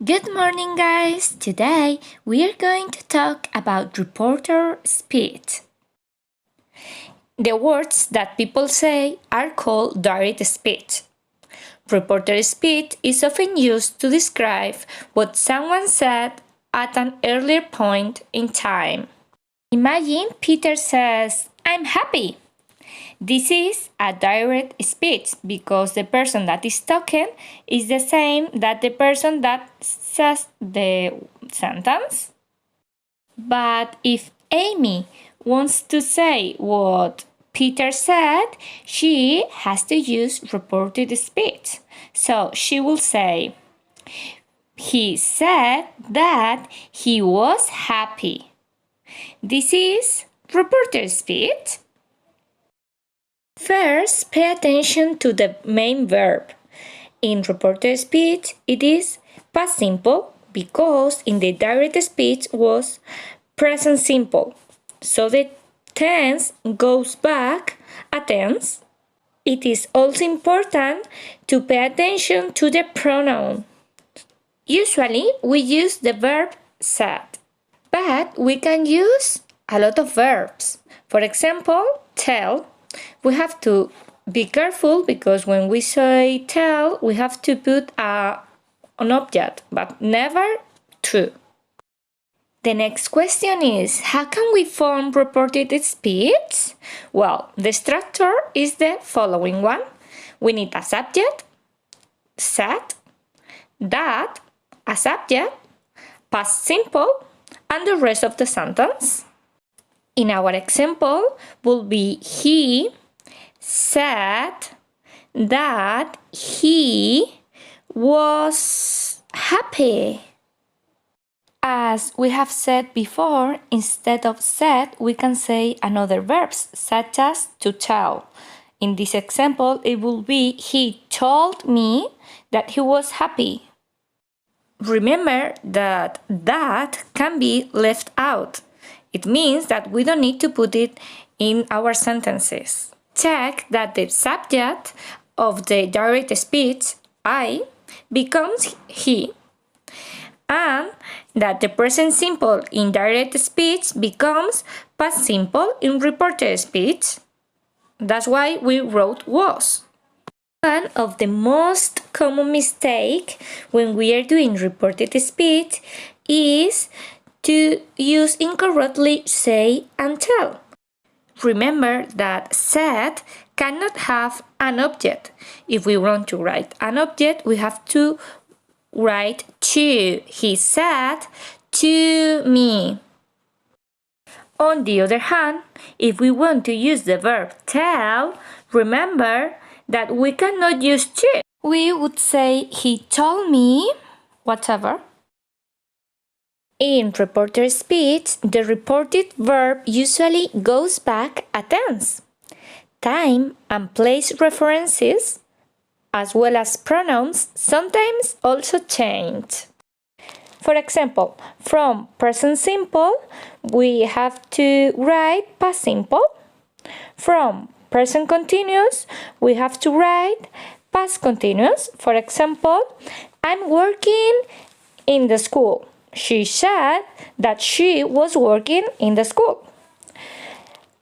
Good morning, guys! Today we are going to talk about reporter speech. The words that people say are called direct speech. Reporter speech is often used to describe what someone said at an earlier point in time. Imagine Peter says, "I'm happy." This is a direct speech because the person that is talking is the same that the person that says the sentence. But if Amy wants to say what Peter said, she has to use reported speech. So she will say, "He said that he was happy." This is reported speech. First, pay attention to the main verb. In reported speech, it is past simple because in the direct speech was present simple. So the tense goes back a tense. It is also important to pay attention to the pronoun. Usually, we use the verb said, but we can use a lot of verbs. For example, tell. We have to be careful because when we say tell, we have to put an object, but never true. The next question is, how can we form reported speech? Well, the structure is the following one. We need a subject, said, that, a subject, past simple, and the rest of the sentence. In our example, will be he said that he was happy. As we have said before, instead of said, we can say another verbs, such as to tell. In this example, it will be he told me that he was happy. Remember that can be left out. It means that we don't need to put it in our sentences. Check that the subject of the direct speech, I, becomes he, and that the present simple in direct speech becomes past simple in reported speech. That's why we wrote was. One of the most common mistakes when we are doing reported speech is to use incorrectly say and tell. Remember that said cannot have an object. If we want to write an object, we have to write to. He said to me. On the other hand, if we want to use the verb tell, remember that we cannot use to. We would say he told me whatever. In reporter speech, the reported verb usually goes back a tense. Time and place references, as well as pronouns, sometimes also change. For example, from present simple, we have to write past simple. From present continuous, we have to write past continuous. For example, I'm working in the school. She said that she was working in the school.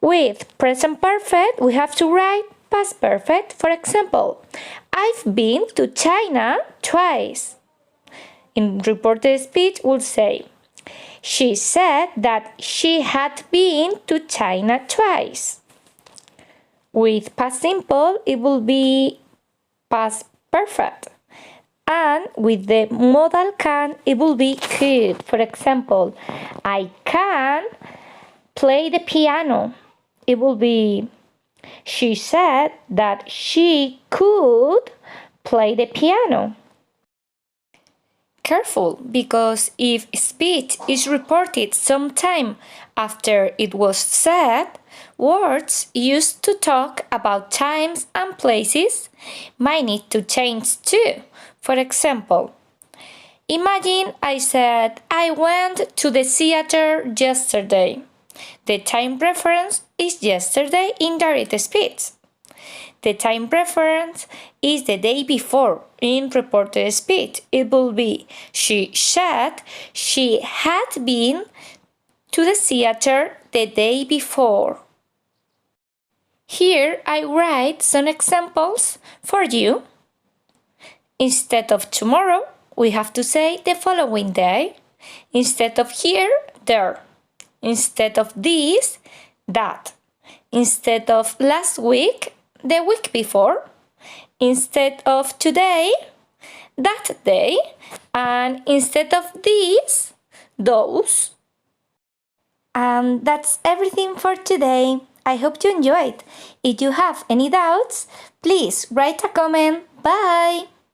With present perfect, we have to write past perfect. For example, I've been to China twice. In reported speech, we'll say, she said that she had been to China twice. With past simple, it will be past perfect. And with the modal can, it will be could. For example, I can play the piano. It will be, she said that she could play the piano. Careful, because if speech is reported sometime after it was said, words used to talk about times and places might need to change too. For example, imagine I said, I went to the theater yesterday. The time reference is yesterday in direct speech. The time reference is the day before in reported speech. It will be she said she had been to the theater the day before. Here I write some examples for you. Instead of tomorrow, we have to say the following day. Instead of here, there. Instead of this, that. Instead of last week, the week before. Instead of today, that day. And instead of these, those. And that's everything for today. I hope you enjoyed. If you have any doubts, please write a comment. Bye!